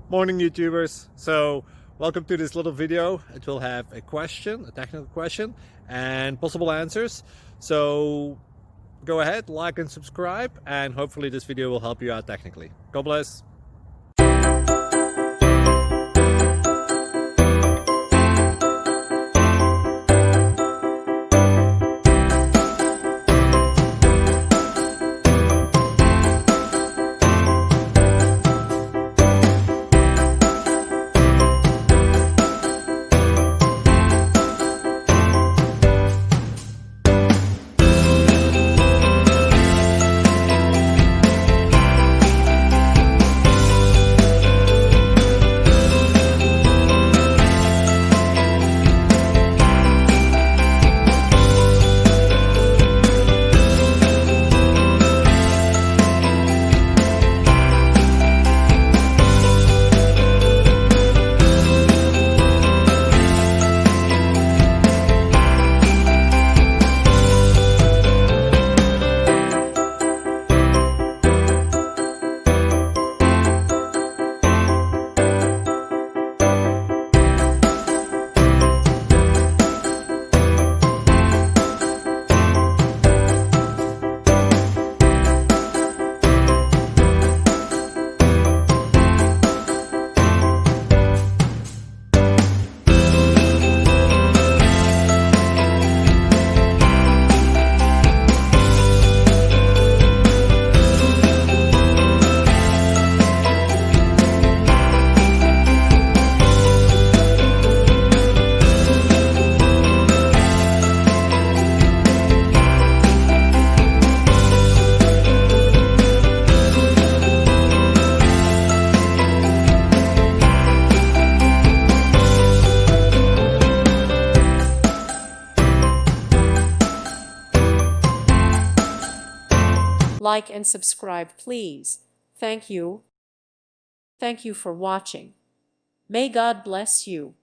Morning YouTubers. So welcome to this little video. It will have a question, a technical question, and possible answers. So go ahead, like and subscribe, and hopefully this video will help you out technically. God bless. Like and subscribe, please. Thank you. Thank you for watching. May God bless you.